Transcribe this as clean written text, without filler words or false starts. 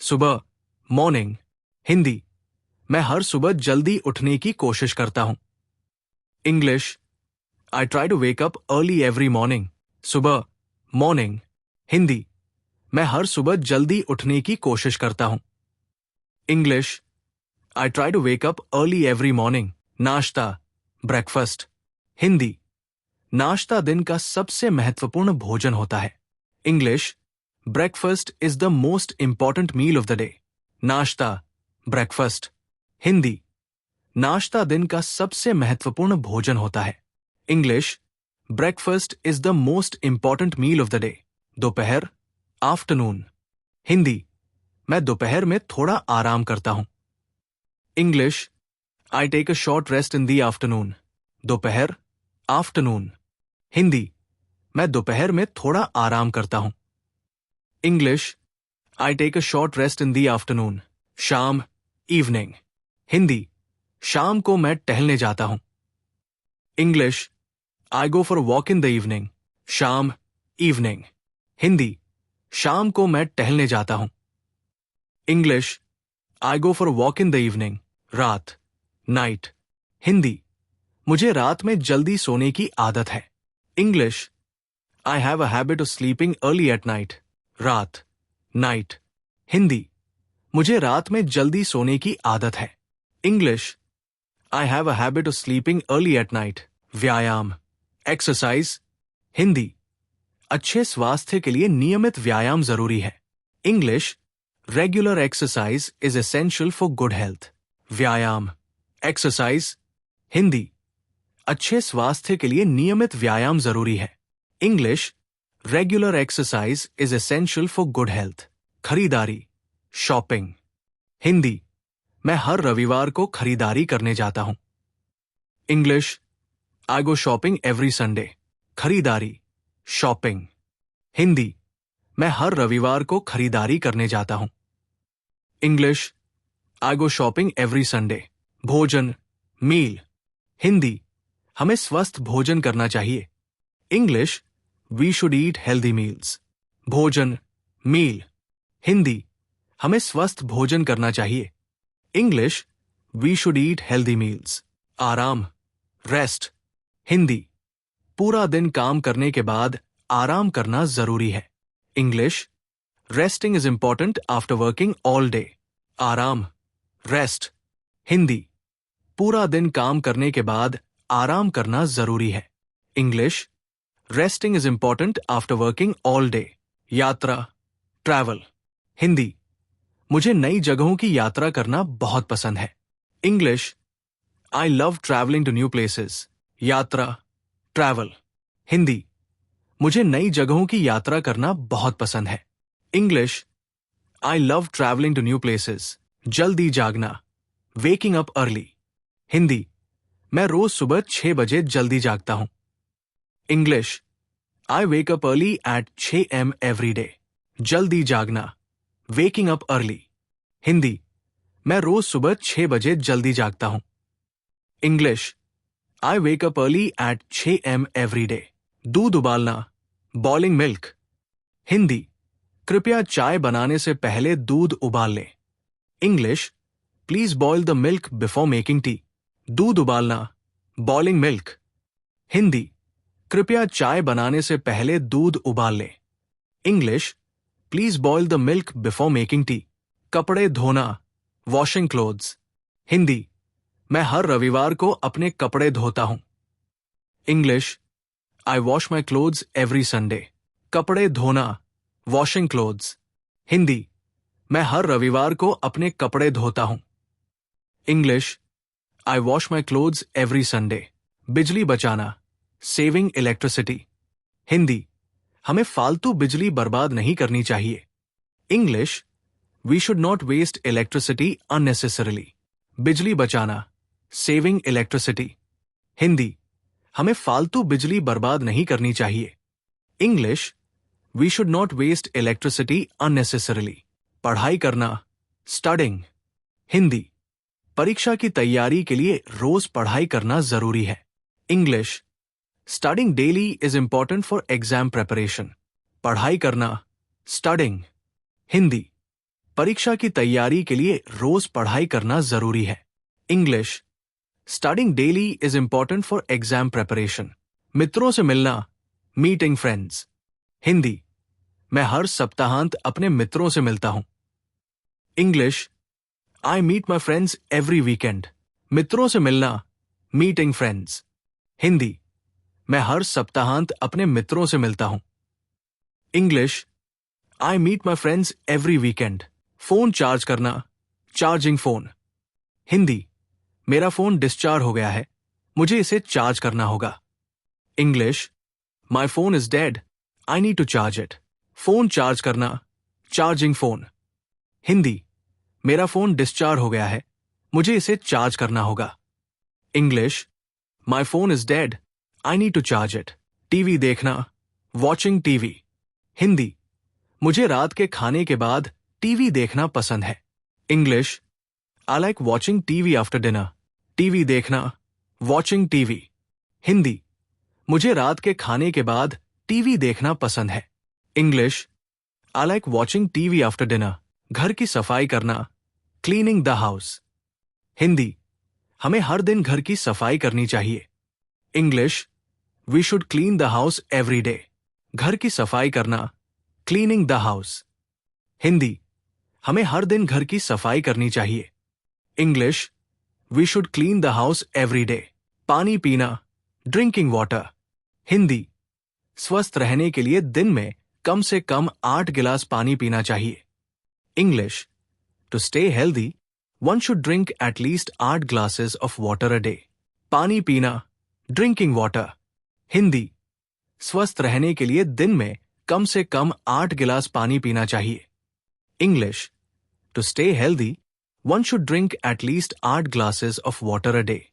सुबह, मॉर्निंग। हिंदी, मैं हर सुबह जल्दी उठने की कोशिश करता हूं। English, I try to wake up early every morning. सुबह, मॉर्निंग। हिंदी, मैं हर सुबह जल्दी उठने की कोशिश करता हूं। English, I try to wake up early every morning. नाश्ता, ब्रेकफास्ट। हिंदी, नाश्ता दिन का सबसे महत्वपूर्ण भोजन होता है। English, breakfast is the most important meal of the day. नाश्ता, ब्रेकफास्ट। हिंदी, नाश्ता दिन का सबसे महत्वपूर्ण भोजन होता है। English, breakfast is the most important meal of the day. दोपहर, आफ्टरनून। हिंदी, मैं दोपहर में थोड़ा आराम करता हूं। English, I take a short rest in the afternoon. दोपहर, आफ्टरनून। हिंदी, मैं दोपहर में थोड़ा आराम करता हूं। English, I take a short rest in the afternoon. शाम, इवनिंग। हिंदी, शाम को मैं टहलने जाता हूं। English, I go for walk in the evening. शाम, इवनिंग। हिंदी, शाम को मैं टहलने जाता हूं। English, I go for walk in the evening. रात, नाइट। हिंदी, मुझे रात में जल्दी सोने की आदत है। English, I have a habit of sleeping early at night. रात, नाइट। हिंदी, मुझे रात में जल्दी सोने की आदत है। English, I have a habit of sleeping early at night. व्यायाम, एक्सरसाइज। हिंदी, अच्छे स्वास्थ्य के लिए नियमित व्यायाम जरूरी है। English, regular exercise is essential for good health. व्यायाम, एक्सरसाइज। हिंदी, अच्छे स्वास्थ्य के लिए नियमित व्यायाम जरूरी है। English, regular exercise is essential for good health. खरीदारी, शॉपिंग। हिंदी, मैं हर रविवार को खरीदारी करने जाता हूं। English, I go shopping every Sunday. खरीदारी, शॉपिंग। हिंदी, मैं हर रविवार को खरीदारी करने जाता हूं। English, I go shopping every Sunday. भोजन, मील। हिंदी, हमें स्वस्थ भोजन करना चाहिए। English, we should eat healthy meals. भोजन, मील। हिंदी, हमें स्वस्थ भोजन करना चाहिए। English, we should eat healthy meals. आराम, रेस्ट। हिंदी, पूरा दिन काम करने के बाद आराम करना जरूरी है। English, resting is important after working all day. आराम, रेस्ट। हिंदी, पूरा दिन काम करने के बाद आराम करना जरूरी है। English, resting is important after working all day. यात्रा, ट्रैवल। हिंदी, मुझे नई जगहों की यात्रा करना बहुत पसंद है। English, I love travelling to new places. यात्रा, ट्रैवल। हिंदी, मुझे नई जगहों की यात्रा करना बहुत पसंद है। English, I love travelling to new places. जल्दी जागना, वेकिंग अप अर्ली। हिंदी, मैं रोज सुबह 6 बजे जल्दी जागता हूं। English, I wake up early at 6 AM every day. जल्दी जागना, वेकिंग अप अर्ली। हिंदी, मैं रोज सुबह 6 बजे जल्दी जागता हूं। English, I wake up early at 6 AM every day. दूध उबालना, बॉइलिंग मिल्क। हिंदी, कृपया चाय बनाने से पहले दूध उबाल लें। English, please boil the milk before making tea. दूध उबालना, बॉइलिंग मिल्क। हिंदी, कृपया चाय बनाने से पहले दूध उबाल लें। English, please boil the milk before making tea. कपड़े धोना, वॉशिंग क्लोथ्स। हिंदी, मैं हर रविवार को अपने कपड़े धोता हूं। English, I wash my clothes every Sunday. कपड़े धोना, वॉशिंग क्लोथ्स। हिंदी, मैं हर रविवार को अपने कपड़े धोता हूं। English, I wash my clothes every Sunday. बिजली बचाना, सेविंग इलेक्ट्रिसिटी। हिंदी, हमें फालतू बिजली बर्बाद नहीं करनी चाहिए। English, we should not waste electricity unnecessarily. बिजली बचाना, सेविंग इलेक्ट्रिसिटी। हिंदी, हमें फालतू बिजली बर्बाद नहीं करनी चाहिए। English, we should not waste electricity unnecessarily. पढ़ाई करना, स्टडिंग। हिंदी, परीक्षा की तैयारी के लिए रोज पढ़ाई करना जरूरी है। English, studying daily is important for exam preparation. पढ़ाई करना, स्टडिंग। हिंदी, परीक्षा की तैयारी के लिए रोज पढ़ाई करना जरूरी है। English, studying daily is important for exam preparation. मित्रों से मिलना, मीटिंग फ्रेंड्स। हिंदी, मैं हर सप्ताहांत अपने मित्रों से मिलता हूं। English, I meet my friends every weekend. मित्रों से मिलना, मीटिंग फ्रेंड्स। हिंदी, मैं हर सप्ताहांत अपने मित्रों से मिलता हूं। English, I meet my friends every weekend. Phone charge करना, चार्जिंग फोन। हिंदी, मेरा फोन डिस्चार्ज हो गया है, मुझे इसे चार्ज करना होगा। English, my phone is dead, I need to charge it. Phone charge करना, चार्जिंग फोन। हिंदी, मेरा फोन डिस्चार्ज हो गया है, मुझे इसे चार्ज करना होगा। English, my phone is dead, I need to charge it. TV देखना, वॉचिंग टीवी। हिंदी, मुझे रात के खाने के बाद टीवी देखना पसंद है। English, I like watching TV after dinner. TV देखना, वॉचिंग टीवी। हिंदी, मुझे रात के खाने के बाद टीवी देखना पसंद है। English, I like watching TV after dinner. घर की सफाई करना, क्लीनिंग द हाउस। हिंदी, हमें हर दिन घर की सफाई करनी चाहिए। English, we should clean the house every day. घर की सफाई करना, क्लीनिंग द हाउस। हिंदी, हमें हर दिन घर की सफाई करनी चाहिए। English, we should clean the house every day. पानी पीना, ड्रिंकिंग वाटर। हिंदी, स्वस्थ रहने के लिए दिन में कम से कम 8 गिलास पानी पीना चाहिए। English, to stay healthy, one should drink at least 8 glasses of water a day. पानी पीना, ड्रिंकिंग वाटर। हिंदी, स्वस्थ रहने के लिए दिन में कम से कम 8 गिलास पानी पीना चाहिए। English, to stay healthy, one should drink at least 8 glasses of water a day.